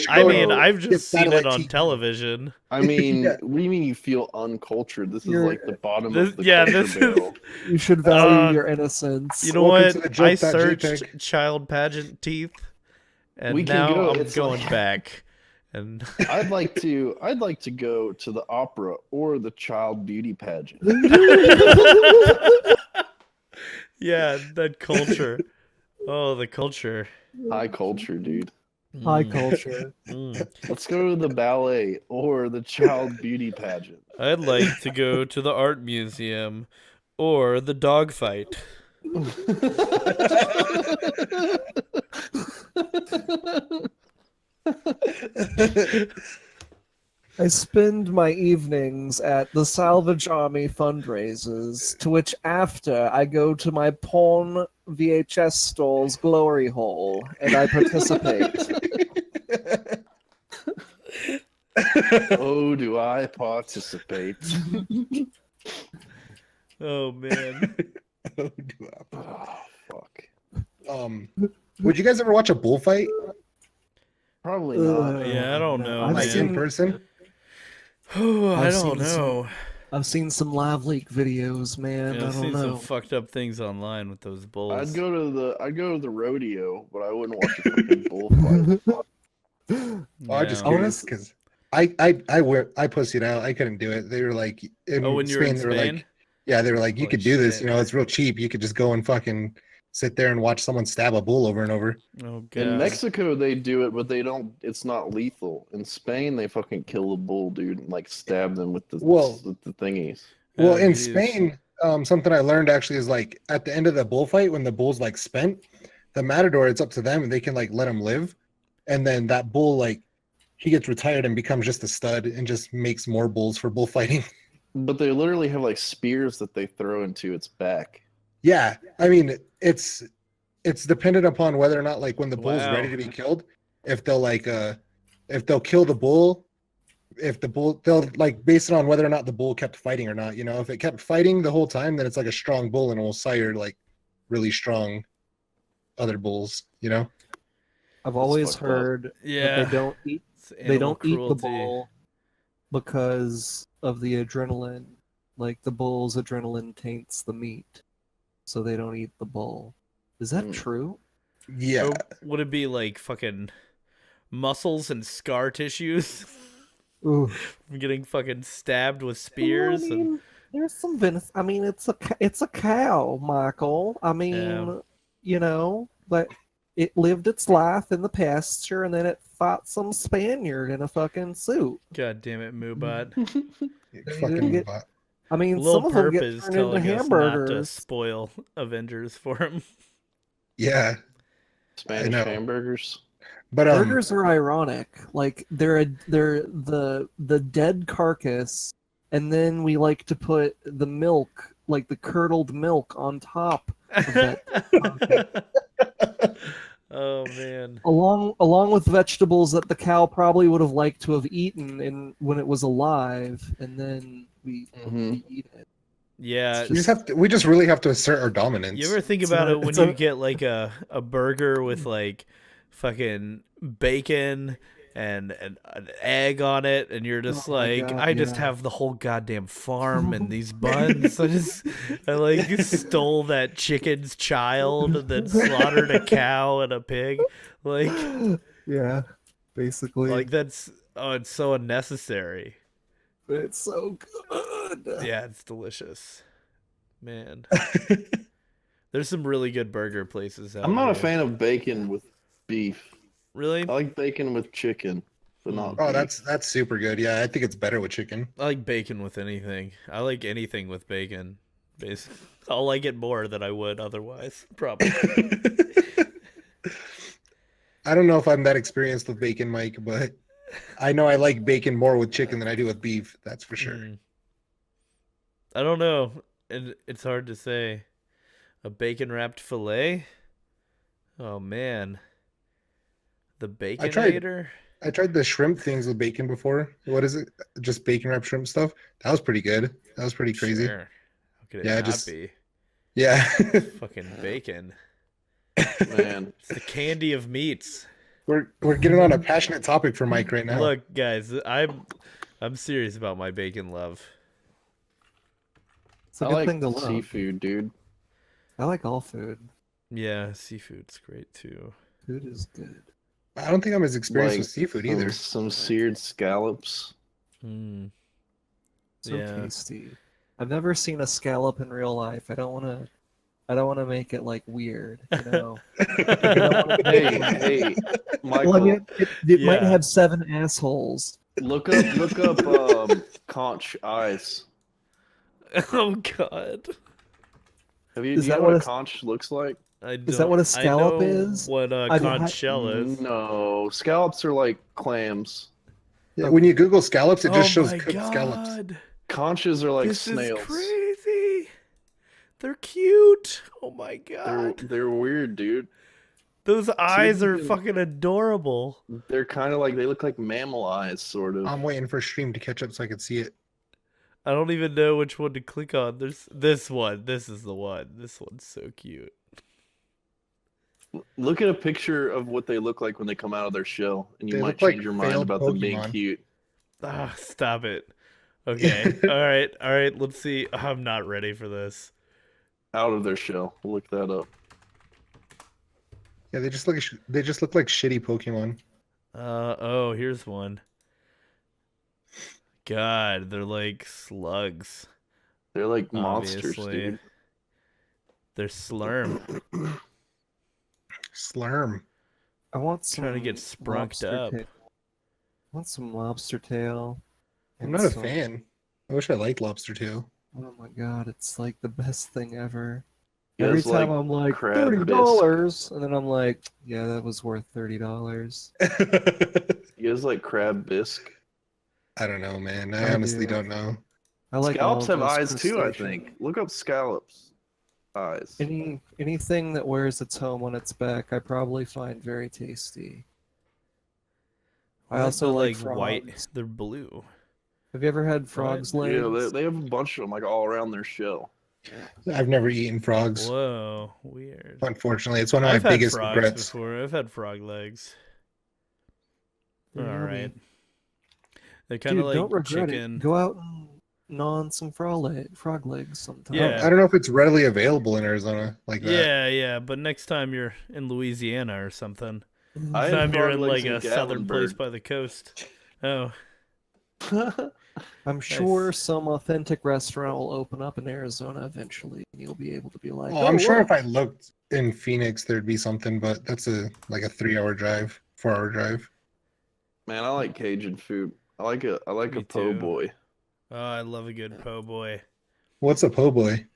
I mean, I've Get just seen it satellite on TV. television. I mean, Yeah. what do you mean you feel uncultured? This is You're- like the bottom This- of the yeah, culture this is- barrel. You should value Uh, your innocence. You know Welcome what? to the I joke.jpg. searched child pageant teeth, and We can now go. I'm It's going like- back. And I'd like to go to the opera or the child beauty pageant. yeah, that culture. Oh, the culture. High culture, dude. High Mm, culture. mm. Let's go to the ballet or the child beauty pageant. I'd like to go to the art museum or the dog fight. I spend my evenings at the Salvage Army fundraisers, to which after I go to my porn VHS store's glory hole and I participate. Oh, do I participate? Oh man. Oh, do I- Oh, fuck. Would you guys ever watch a bullfight Probably not. Yeah, I don't know, I've like man. in person? Oh, I I've don't seen some- know. I've seen some live leak videos, man. Yeah, I I've don't seen some know. fucked up things online with those bulls. I'd go to the rodeo, but I wouldn't watch a fucking bullfight. Oh, I'm just Yeah. curious because I pussied out. I couldn't do it. They were like in Oh, when you were in Spain, they were Spain? like, yeah, they were like, you Holy could do this. shit. You know, it's real cheap. You could just go and fucking sit there and watch someone stab a bull over and over. Oh god. In Mexico, they do it, but they don't. It's not lethal. In Spain, they fucking kill a bull, dude, and like stab them with the Well- with the thingies. Well, Oh, in geez. Spain, something I learned actually is like at the end of the bullfight, when the bull's like spent, the matador, it's up to them and they can like let him live. And then that bull, like, he gets retired and becomes just a stud and just makes more bulls for bullfighting. But they literally have like spears that they throw into its back. Yeah. I mean, it's dependent upon whether or not, like, when the bull's Wow. ready to be killed, if they'll like, if they'll kill the bull, if the bull, they'll like base it on whether or not the bull kept fighting or not. You know, if it kept fighting the whole time, then it's like a strong bull and it will sire like really strong other bulls, you know? I've always fucked up. heard Yeah. that they don't eat It's they animal don't eat the cruelty. bull because of the adrenaline. Like the bull's adrenaline taints the meat, so they don't eat the bull. Is that Mm. true? Yeah. Oh, would it be like fucking muscles and scar tissues Ooh. from getting fucking stabbed with spears? I And mean, there's some venison. I mean, it's a cow, Michael. I mean, Yeah. you know, but it lived its life in the pasture, and then it fought some Spaniard in a fucking suit. god damn it, Moobot. Fucking get- bot. I mean, Lil some of them Perp get is turned into telling us not to hamburgers. spoil Avengers for him. Yeah. Spanish know. hamburgers. But Burgers are ironic. Like they're the dead carcass, and then we like to put the milk, like the curdled milk, on top of it, Oh man. along with vegetables that the cow probably would have liked to have eaten when it was alive, and then we Mhm. eat it. Yeah. It's we just really have to assert our dominance. You ever think It's about a- it when it's you a- get like a burger with like fucking bacon and an egg on it, and you're just Oh my like, God, I just yeah. have the whole goddamn farm and these buns. I like stole that chicken's child and then slaughtered a cow and a pig. Like Yeah, basically. that's it's so unnecessary. But it's so good. Yeah, it's delicious. Man. There's some really good burger places out I'm not a here. fan of bacon with beef. Really? I like bacon with chicken, but not. Oh, beef. that's super good. Yeah, I think it's better with chicken. I like bacon with anything. I like anything with bacon. Basically, I'll like it more than I would otherwise. Probably. I don't know if I'm that experienced with bacon, Mike, but I know I like bacon more with chicken than I do with beef. That's for sure. Mm. I don't know. It's hard to say. A bacon wrapped fillet? Oh man. The I tried- Baconator? I tried the shrimp things with bacon before. What is it? Just bacon wrapped shrimp stuff. That was pretty good. That was pretty crazy. Sure. How could it Yeah, not just- be? Yeah. Fucking bacon. Man. It's the candy of meats. we're getting on a passionate topic for Mike right now. Look, guys, I'm serious about my bacon love. It's a I good like thing to love. seafood, dude. I like all food. Yeah, seafood's great too. Food is good. I don't think I'm as experienced Like with seafood either. Some seared scallops. Mm. So Yeah. tasty. I've never seen a scallop in real life. I don't want to make it like weird, you know. Hey, Michael, Well, I mean, it might Yeah. have 7 assholes. look up conch eyes. Oh god. Have you? Is Do you that know what what a it's- conch looks like? Is that what a scallop I know is? what a I- conch I- shell is. No, scallops are like clams. Yeah, when you Google scallops, it just Oh shows my cooked scallops. god. Conches are like This snails. is crazy. They're cute. Oh my They're god. they're weird, dude. Those eyes are even- fucking adorable. They're kind of like they look like mammal eyes, sort of. I'm waiting for stream to catch up so I can see it. I don't even know which one to click on. There's this one. This is the one. This one's so cute. Look at a picture of what they look like when they come out of their shell, and you They might look like change your mind failed about them being Pokemon. cute. Ah, stop it. Okay. All right. Let's see. I'm not ready for this. Out of their shell. Look that up. Yeah, they just look like shitty Pokemon. Oh, here's one. God, they're like slugs. They're like monsters, Obviously. dude. They're slurm. Slurm. I want some. Trying to get sprunked lobster up. tail. I want some lobster tail. I'm and not a some- fan. I wish I liked lobster tail. Oh my god, it's like the best thing ever. You Every guys time like I'm like crab $30, and then I'm like, yeah, that was worth $30. You guys like crab bisque? I don't know, man. I I honestly do. don't know. I like all Scallops of have those eyes too, I crustaceans. think. Look up scallops. Eyes. Anything that wears its home on its back, I probably find very tasty. I also They're like white. frogs. They're blue. Have you ever had frogs' legs? Yeah, they have a bunch of them like all around their shell. I've never eaten frogs. Whoa, weird. Unfortunately, it's one of I've my had biggest frogs regrets. before. I've had frog legs. They're All yummy. right. They're kind Dude, of like don't regret chicken. it. Go out and gnaw on some frog legs sometime. Yeah. I don't know if it's readily available in Arizona like that. Yeah, but next time you're in Louisiana or something, I next had time you're frog in legs like a in southern place Gatlinburg. by the coast. Oh, I'm sure some authentic restaurant will open up in Arizona eventually, and you'll be able to be like, Oh, I'm sure look." if I looked in Phoenix, there'd be something, but that's like a 3-hour drive, 4-hour drive. Man, I like Cajun food. I like a Me po' too. boy. oh, I love a good po' boy. What's a po' boy?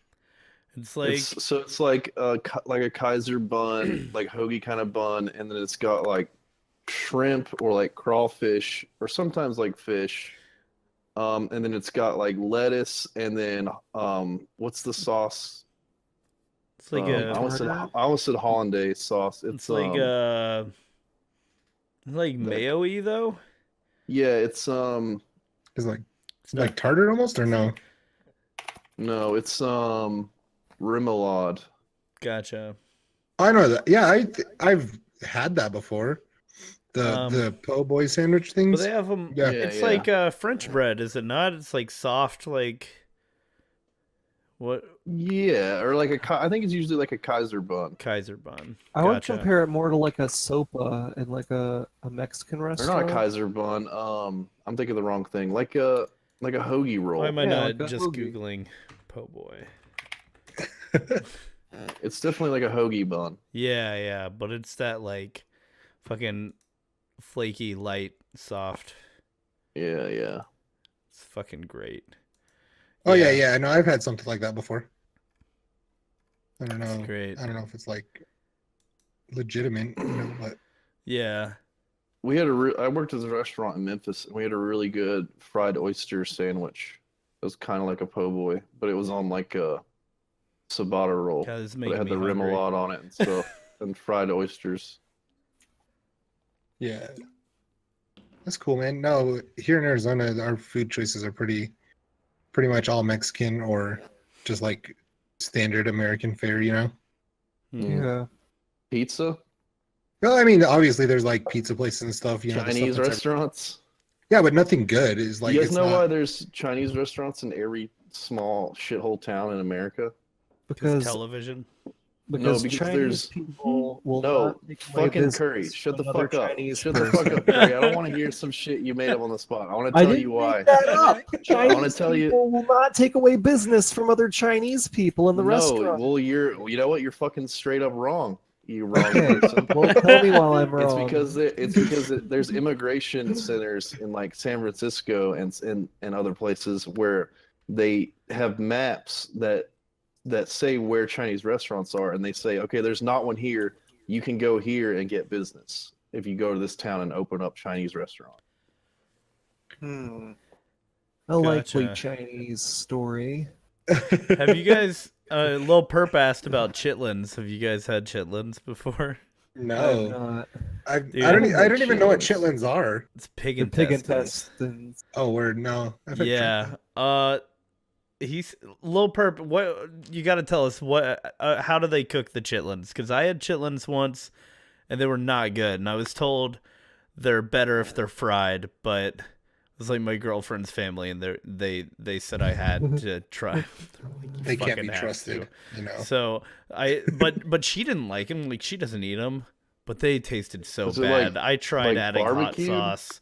It's like It's like a Kaiser bun, like hoagie kind of bun, and then it's got like shrimp or like crawfish or sometimes like fish. And then it's got like lettuce and then what's the sauce? it's like I almost said hollandaise sauce. it's like mayo-y though. yeah, it's Is It's like not tartar almost or no? no, it's remoulade. gotcha. I know that. Yeah, I've had that before. The po' boy sandwich But things. they have them. Yeah. It's Yeah. like French bread, is it not? It's like soft, like what Yeah, or like I think it's usually like a Kaiser bun. Kaiser bun. I would Gotcha. compare it more to like a sopa in like a Mexican Or restaurant. not a Kaiser bun. I'm thinking of the wrong thing. Like a hoagie roll. Why am I Yeah, not like a just hoagie. googling po' boy? It's definitely like a hoagie bun. Yeah, but it's that like fucking flaky, light, soft. Yeah. It's fucking great. Oh yeah. No, I've had something like that before. I don't It's know. great. I don't know if it's like legitimate, but Yeah. We had I worked at a restaurant in Memphis, and we had a really good fried oyster sandwich. It was kind of like a po' boy, but it was on like a ciabatta roll. God, this is But making it had me the hungry. remoulade on it and stuff, and fried oysters. yeah. That's cool, man. No, here in Arizona, our food choices are pretty much all Mexican or just like standard American fare, you know? Hmm. Yeah. Pizza, Well, I mean, obviously there's like pizza places and stuff, you know. the stuff Chinese that's restaurants. yeah, but nothing good is like you guys it's know not, why there's Chinese restaurants in every small shithole town in America? Because Television. because Chinese there's- people will No, not take away fucking business Curry. Shut the from another fuck up. Chinese Shut the person. fuck up, Curry. I don't want to hear some shit you made up on the spot. I want to I tell didn't you why. make that up. Chinese tell you- people will not take away business from other Chinese people in the No, restaurant. well, you know what? You're fucking straight up wrong. You wrong Okay, person. well, tell me while I'm It's wrong. because there's immigration centers in like San Francisco and other places where they have maps that that say where Chinese restaurants are, and they say, okay, there's not one here. You can go here and get business if you go to this town and open up Chinese restaurant. A likely Gotcha. Chinese story. Have you guys? Lil Perp asked about chitlins. Have you guys had chitlins before? I'm No, not. Dude, I don't even know what chitlins. chitlins are. It's pig The pig intestines. intestines. Oh, word, no. I've had Yeah. chitlins. He's Lil Perp. What you got to tell us? What? How do they cook the chitlins? Because I had chitlins once, and they were not good. And I was told they're better if they're fried, but it was like my girlfriend's family, and they said I had to try. Like, you They can't fucking be have trusted, to. you know. So but she didn't like them. Like she doesn't eat them, but they tasted so Was it bad. like- I tried like adding barbecued? hot sauce.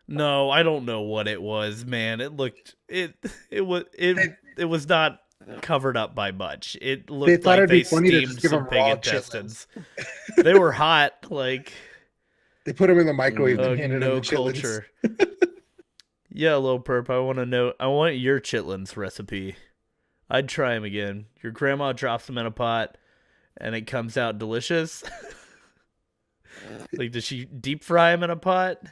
No, I don't know what it was, man. It was not covered up by much. It looked thought like it'd be they funny to steamed just give some them pig raw intestines. They were hot, like They put them in the microwave and handed them no the chitlins. culture. Yeah, Lil Perp, I want to know. I want your chitlins recipe. I'd try them again. Your grandma drops them in a pot, and it comes out delicious. Like, does she deep fry them in a pot?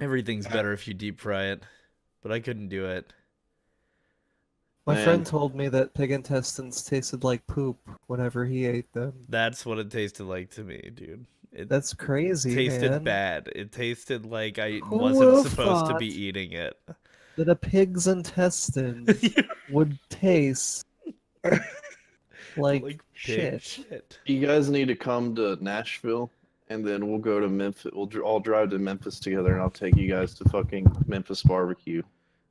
Everything's better if you deep fry it, but I couldn't do it. My Man. friend told me that pig intestines tasted like poop whenever he ate them. That's what it tasted like to me, dude. It That's crazy, tasted man. bad. It tasted like I Who wasn't would've supposed to thought be eating it. That a pig's intestines would taste like Like shit. pig shit. You guys need to come to Nashville, and then we'll go to Memphis. We'll all drive to Memphis together, and I'll take you guys to fucking Memphis barbecue.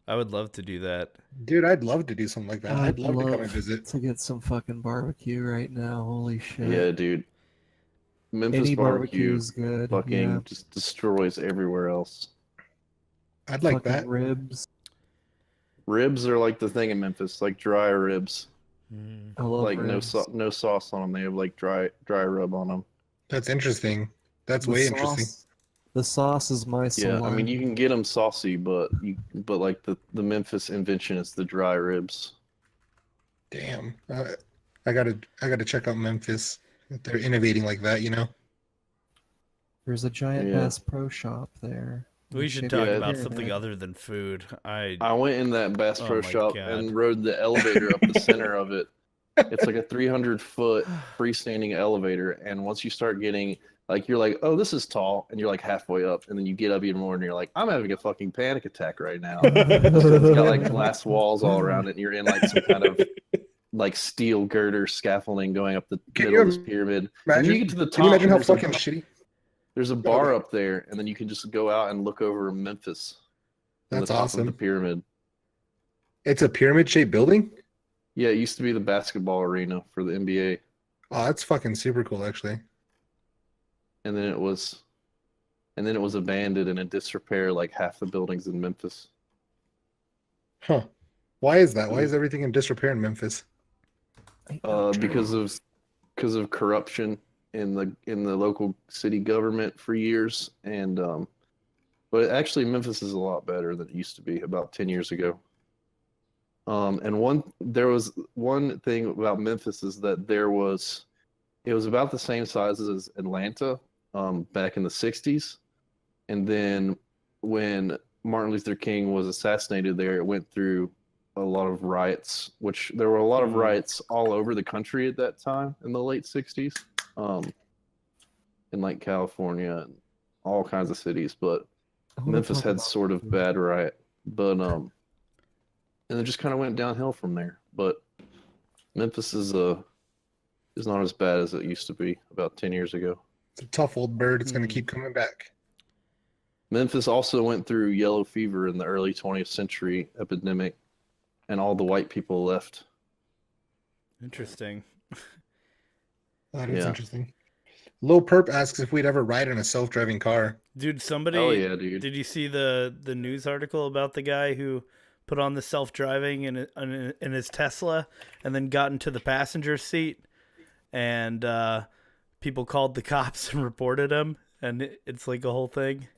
I would love to do that. Dude, I'd love to do something like that. I'd love to come and visit. to get some fucking barbecue right now. Holy shit. Yeah, dude. Memphis Any barbecue barbecue is good. fucking Yeah. just destroys everywhere else. I'd like Fucking that. ribs. Ribs are like the thing in Memphis, like dry ribs, I love like ribs. no sauce on them. They have like dry rub on them. That's interesting. That's The way sauce- interesting. The sauce is my Yeah, I mean salami. you can get them saucy, but like the Memphis invention is the dry ribs. Damn. I gotta check out Memphis. If they're innovating like that, you know. There's a giant Yeah. Bass Pro Shop there. We should Shit, talk Yeah, about yeah, something man. other than food. I went in that Bass Oh Pro my Shop God. and rode the elevator up the center of it. It's like a 300-foot freestanding elevator, and once you start getting like you're like, oh, this is tall, and you're like halfway up, and then you get up even more, and you're like, I'm having a fucking panic attack right now. It's got like glass walls all around it, and you're in like some kind of like steel girder scaffolding going up the Can middle you of this pyramid. Imagine, and you get to the top. can you imagine how there's a- fucking shitty? There's a bar up there, and then you can just go out and look over Memphis. From That's the top awesome. Of the pyramid. It's a pyramid-shaped building? Yeah, it used to be the basketball arena for the NBA, Oh, that's fucking super cool, actually. and then it was abandoned and in disrepair, like half the buildings in Memphis. Huh. Why is that? Why is everything in disrepair in Memphis? Because of corruption in the local city government for years, and but actually Memphis is a lot better than it used to be about 10 years ago. And there was one thing about Memphis is that it was about the same size as Atlanta back in the 60s, and then when Martin Luther King was assassinated there, it went through a lot of riots, which there were a lot of riots all over the country at that time in the late 60s, in like California and all kinds of cities, but Memphis had sort of bad riot, but and it just kind of went downhill from there. But Memphis is not as bad as it used to be about 10 years ago. It's a tough old bird. It's going to keep coming back. Memphis also went through yellow fever in the early 20th century epidemic, and all the white people left. Interesting. That is Yeah. interesting. Lil Perp asks if we'd ever ride in a self-driving car. Dude, somebody Oh yeah, dude. did you see the news article about the guy who put on the self-driving in his Tesla and then got into the passenger seat, and people called the cops and reported him, and it's like a whole thing.